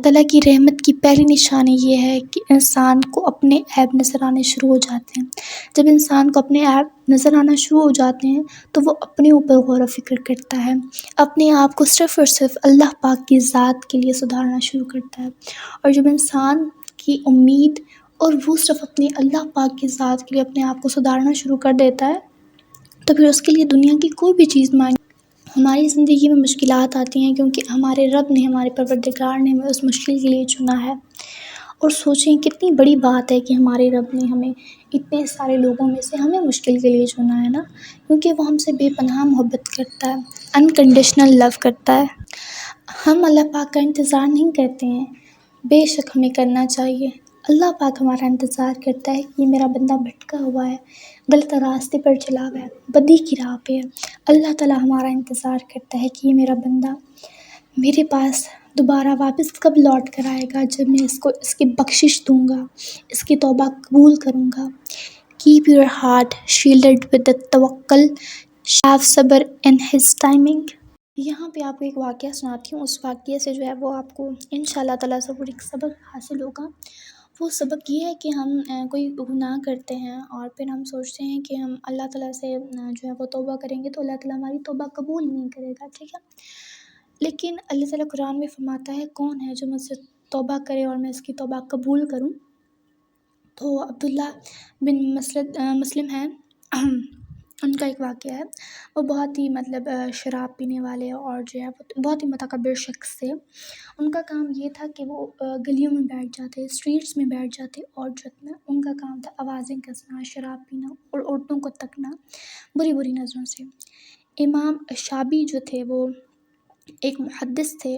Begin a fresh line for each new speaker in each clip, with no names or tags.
تعالیٰ کی رحمت کی پہلی نشانی یہ ہے کہ انسان کو اپنے عیب نظر آنے شروع ہو جاتے ہیں۔ جب انسان کو اپنے عیب نظر آنا شروع ہو جاتے ہیں تو وہ اپنے اوپر غور و فکر کرتا ہے، اپنے آپ کو صرف اور صرف اللہ پاک کی ذات کے لیے سدھارنا شروع کرتا ہے۔ اور جب انسان کی امید اور وہ صرف اپنی اللہ پاک کی ذات کے لیے اپنے آپ کو سدھارنا شروع کر دیتا ہے تو پھر اس کے لیے دنیا کی کوئی بھی چیز مانگی۔ ہماری زندگی میں مشکلات آتی ہیں کیونکہ ہمارے رب نے، ہمارے پروردگار نے ہمیں اس مشکل کے لیے چنا ہے۔ اور سوچیں کتنی بڑی بات ہے کہ ہمارے رب نے ہمیں اتنے سارے لوگوں میں سے ہمیں مشکل کے لیے چنا ہے نا، کیونکہ وہ ہم سے بے پناہ محبت کرتا ہے، انکنڈیشنل لو کرتا ہے۔ ہم اللہ پاک کا انتظار نہیں کرتے ہیں، بے شک ہمیں کرنا چاہیے۔ اللہ پاک ہمارا انتظار کرتا ہے کہ یہ میرا بندہ بھٹکا ہوا ہے، غلط راستے پر چلا ہوا ہے، بدی کی راہ پہ ہے۔ اللہ تعالیٰ ہمارا انتظار کرتا ہے کہ یہ میرا بندہ میرے پاس دوبارہ واپس کب لوٹ کر آئے گا، جب میں اس کو اس کی بخشش دوں گا، اس کی توبہ قبول کروں گا۔ Keep your heart shielded with the توکل، have صبر in his timing۔ یہاں پہ آپ کو ایک واقعہ سناتی ہوں، اس واقعے سے جو ہے وہ آپ کو انشاءاللہ تعالیٰ ضرور ایک سبق حاصل ہوگا۔ وہ سبق یہ ہے کہ ہم کوئی گناہ کرتے ہیں اور پھر ہم سوچتے ہیں کہ ہم اللہ تعالیٰ سے جو ہے وہ توبہ کریں گے تو اللہ تعالیٰ ہماری توبہ قبول نہیں کرے گا، ٹھیک ہے۔ لیکن اللہ تعالیٰ قرآن میں فرماتا ہے کون ہے جو مجھ سے توبہ کرے اور میں اس کی توبہ قبول کروں؟ تو عبداللہ بن مسلم ہیں، ان کا ایک واقعہ ہے۔ وہ بہت ہی شراب پینے والے اور جو ہے وہ بہت ہی متکبر شخص تھے۔ ان کا کام یہ تھا کہ وہ گلیوں میں بیٹھ جاتے، اسٹریٹس میں بیٹھ جاتے اور جو ہے ان کا کام تھا آوازیں کسنا، شراب پینا اور عورتوں کو تکنا بری بری نظروں سے۔ امام شابی جو تھے وہ ایک محدث تھے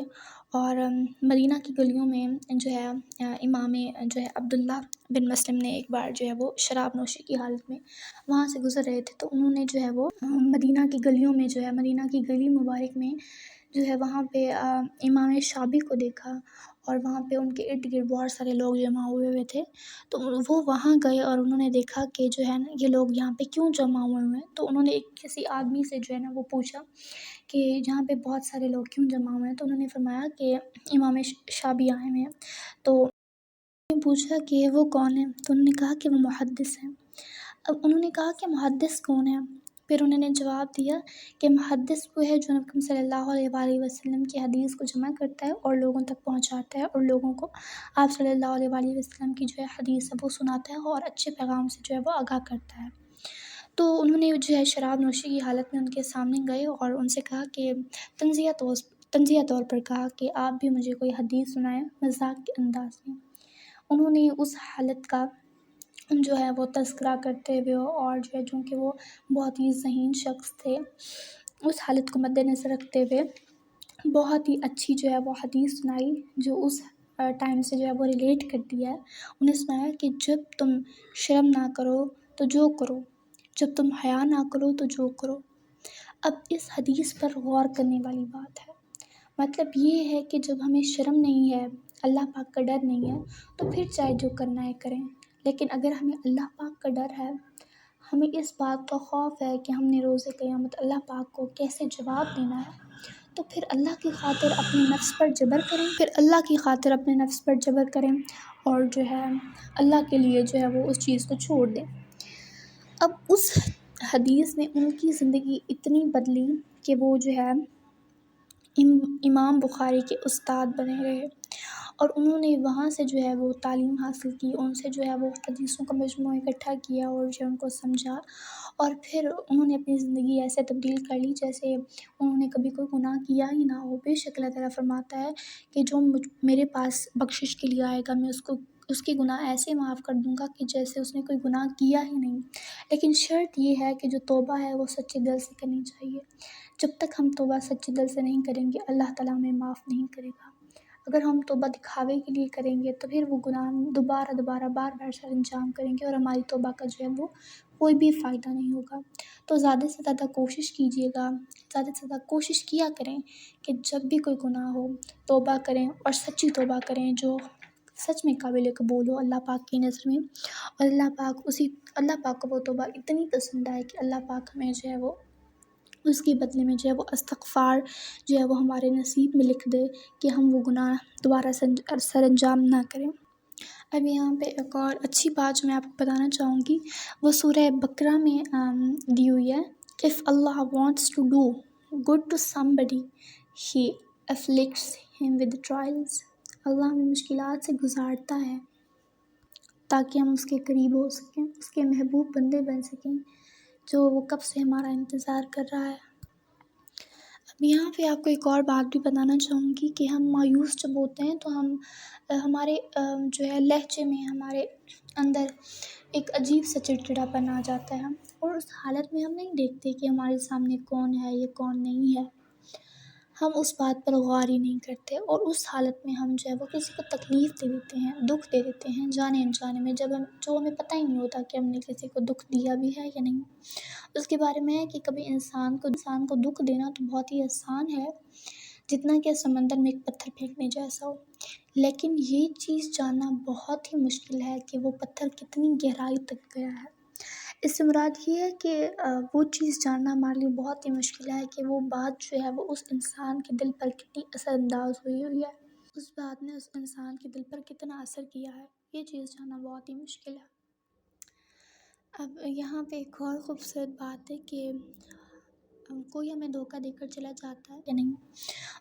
اور مدینہ کی گلیوں میں جو ہے امام جو ہے عبداللہ بن مسلم نے ایک بار جو ہے وہ شراب نوشی کی حالت میں وہاں سے گزر رہے تھے تو انہوں نے جو ہے وہ مدینہ کی گلیوں میں جو ہے مدینہ کی گلی مبارک میں جو ہے وہاں پہ امام شابی کو دیکھا اور وہاں پہ ان کے ارد گرد بہت سارے لوگ جمع ہوئے تھے۔ تو وہ وہاں گئے اور انہوں نے دیکھا کہ جو ہے نا یہ لوگ یہاں پہ کیوں جمع ہوئے ہیں، تو انہوں نے کسی آدمی سے جو ہے نا وہ پوچھا کہ جہاں پہ بہت سارے لوگ کیوں جمع ہوئے ہیں، تو انہوں نے فرمایا کہ امام شابی آئے ہوئے ہیں۔ تو انہوں نے پوچھا کہ وہ کون ہے، تو انہوں نے کہا کہ وہ محدث ہیں۔ اب انہوں نے کہا کہ محدث کون ہے؟ پھر انہوں نے جواب دیا کہ محدث وہ ہے جو نبی صلی اللہ علیہ وآلہ وسلم کی حدیث کو جمع کرتا ہے اور لوگوں تک پہنچاتا ہے اور لوگوں کو آپ صلی اللہ علیہ وآلہ وسلم کی جو ہے حدیث ہے وہ سناتا ہے اور اچھے پیغام سے جو ہے وہ آگاہ کرتا ہے۔ تو انہوں نے جو ہے شراب نوشی کی حالت میں ان کے سامنے گئے اور ان سے کہا کہ تنزیہ طور پر کہا کہ آپ بھی مجھے کوئی حدیث سنائیں مذاق کے انداز میں۔ انہوں نے اس حالت کا جو ہے وہ تذکرہ کرتے ہوئے اور جو ہے چونکہ وہ بہت ہی ذہین شخص تھے، اس حالت کو مد نظر رکھتے ہوئے بہت ہی اچھی جو ہے وہ حدیث سنائی جو اس ٹائم سے جو ہے وہ ریلیٹ کرتی ہے۔ انہیں سنایا کہ جب تم شرم نہ کرو تو جو کرو، جب تم حیا نہ کرو تو جو کرو۔ اب اس حدیث پر غور کرنے والی بات ہے، مطلب یہ ہے کہ جب ہمیں شرم نہیں ہے، اللہ پاک کا ڈر نہیں ہے تو پھر چاہے جو کرنا ہے کریں، لیکن اگر ہمیں اللہ پاک کا ڈر ہے، ہمیں اس بات کا خوف ہے کہ ہم نے روز قیامت اللہ پاک کو کیسے جواب دینا ہے، تو پھر اللہ کی خاطر اپنے نفس پر جبر کریں اور جو ہے اللہ کے لیے جو ہے وہ اس چیز کو چھوڑ دیں۔ اب اس حدیث نے ان کی زندگی اتنی بدلی کہ وہ جو ہے امام بخاری کے استاد بنے رہے اور انہوں نے وہاں سے جو ہے وہ تعلیم حاصل کی، ان سے جو ہے وہ حدیثوں کا مجموعہ اکٹھا کیا اور جو ان کو سمجھا، اور پھر انہوں نے اپنی زندگی ایسے تبدیل کر لی جیسے انہوں نے کبھی کوئی گناہ کیا ہی نہ ہو۔ بے شک اللہ تعالیٰ فرماتا ہے کہ جو میرے پاس بخشش کے لیے آئے گا میں اس کی گناہ ایسے معاف کر دوں گا کہ جیسے اس نے کوئی گناہ کیا ہی نہیں، لیکن شرط یہ ہے کہ جو توبہ ہے وہ سچے دل سے کرنی چاہیے۔ جب تک ہم توبہ سچے دل سے نہیں کریں گے اللہ تعالیٰ ہمیں معاف نہیں کرے گا۔ اگر ہم توبہ دکھاوے کے لیے کریں گے تو پھر وہ گناہ دوبارہ بار سر انجام کریں گے اور ہماری توبہ کا جو ہے وہ کوئی بھی فائدہ نہیں ہوگا۔ تو زیادہ سے زیادہ کوشش کیجیے گا، زیادہ سے زیادہ کوشش کیا کریں کہ جب بھی کوئی گناہ ہو توبہ کریں اور سچی توبہ کریں جو سچ میں قابل قبول ہو اللہ پاک کی نظر میں، اور اللہ پاک کو وہ توبہ اتنی پسند آئے کہ اللہ پاک ہمیں جو ہے وہ اس کے بدلے میں جو ہے وہ استغفار جو ہے وہ ہمارے نصیب میں لکھ دے کہ ہم وہ گناہ دوبارہ سر انجام نہ کریں۔ اب یہاں پہ ایک اور اچھی بات جو میں آپ کو بتانا چاہوں گی وہ سورہ بقرہ میں دی ہوئی ہے۔ If Allah wants to do good to somebody, He afflicts him with trials۔ اللہ ہمیں مشکلات سے گزارتا ہے تاکہ ہم اس کے قریب ہو سکیں، اس کے محبوب بندے بن سکیں جو وہ کب سے ہمارا انتظار کر رہا ہے۔ اب یہاں پہ آپ کو ایک اور بات بھی بتانا چاہوں گی کہ ہم مایوس جب ہوتے ہیں تو ہم ہمارے جو ہے لہجے میں ہمارے اندر ایک عجیب سا چڑچڑاپن آ جاتا ہے، اور اس حالت میں ہم نہیں دیکھتے کہ ہمارے سامنے کون ہے یا کون نہیں ہے، ہم اس بات پر غور ہی نہیں کرتے، اور اس حالت میں ہم جو ہے وہ کسی کو تکلیف دے دیتے ہیں، دکھ دے دیتے ہیں جانے انجانے میں، جو ہمیں پتہ ہی نہیں ہوتا کہ ہم نے کسی کو دکھ دیا بھی ہے یا نہیں۔ اس کے بارے میں ہے کہ کبھی انسان کو دکھ دینا تو بہت ہی آسان ہے، جتنا کہ سمندر میں ایک پتھر پھینکنے جیسا ہو، لیکن یہ چیز جاننا بہت ہی مشکل ہے کہ وہ پتھر کتنی گہرائی تک گیا ہے۔ اس سے مراد یہ ہے کہ وہ چیز جاننا ہمارے لیے بہت ہی مشکل ہے کہ وہ بات جو ہے وہ اس انسان کے دل پر کتنی اثر انداز ہوئی ہے، اس بات نے اس انسان کے دل پر کتنا اثر کیا ہے، یہ چیز جاننا بہت ہی مشکل ہے۔ اب یہاں پہ ایک اور خوبصورت بات ہے کہ کوئی ہمیں دھوکہ دے کر چلا جاتا ہے یا نہیں،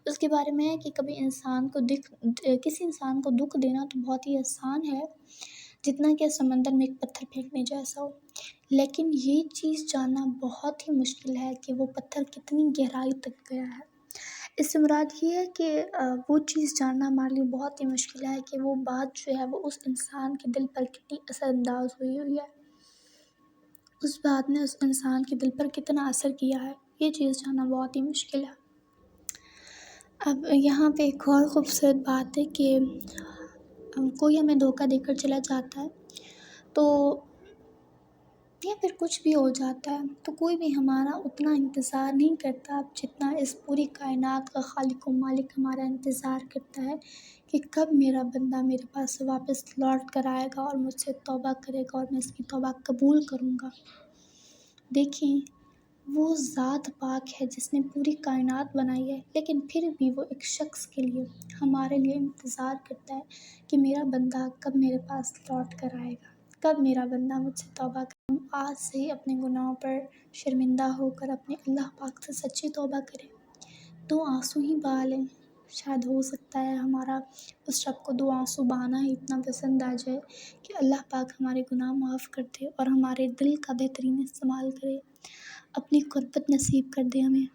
اس کے بارے میں ہے کہ کسی انسان کو دکھ دینا تو بہت ہی آسان ہے، جتنا کہ سمندر میں ایک پتھر پھینکنے جیسا ہو، لیکن یہ چیز جاننا بہت ہی مشکل ہے کہ وہ پتھر کتنی گہرائی تک گیا ہے۔ اس سے مراد یہ ہے کہ وہ چیز جاننا ہمارے لیے بہت ہی مشکل ہے کہ وہ بات جو ہے وہ اس انسان کے دل پر کتنی اثر انداز ہوئی ہے، اس بات نے اس انسان کے دل پر کتنا اثر کیا ہے، یہ چیز جاننا بہت ہی مشکل ہے۔ اب یہاں پہ ایک اور خوبصورت بات ہے کہ کوئی ہمیں دھوکہ دے کر چلا جاتا ہے تو یا پھر کچھ بھی ہو جاتا ہے تو کوئی بھی ہمارا اتنا انتظار نہیں کرتا جتنا اس پوری کائنات کا خالق و مالک ہمارا انتظار کرتا ہے کہ کب میرا بندہ میرے پاس واپس لوٹ کر آئے گا اور مجھ سے توبہ کرے گا اور میں اس کی توبہ قبول کروں گا۔ دیکھیں، وہ ذات پاک ہے جس نے پوری کائنات بنائی ہے، لیکن پھر بھی وہ ایک شخص کے لیے ہمارے لیے انتظار کرتا ہے کہ میرا بندہ کب میرے پاس لوٹ کر آئے گا، کب میرا بندہ مجھ سے توبہ کرے۔ ہم آج سے ہی اپنے گناہوں پر شرمندہ ہو کر اپنے اللہ پاک سے سچی توبہ کریں، 2 آنسو ہی بہا لیں، شاید ہو سکتا ہے ہمارا اس رب کو 2 آنسو بہانا ہی اتنا پسند آ جائے کہ اللہ پاک ہمارے گناہ معاف کر دے اور ہمارے دل کا بہترین استعمال کرے، اپنی قربت نصیب کر دے ہمیں۔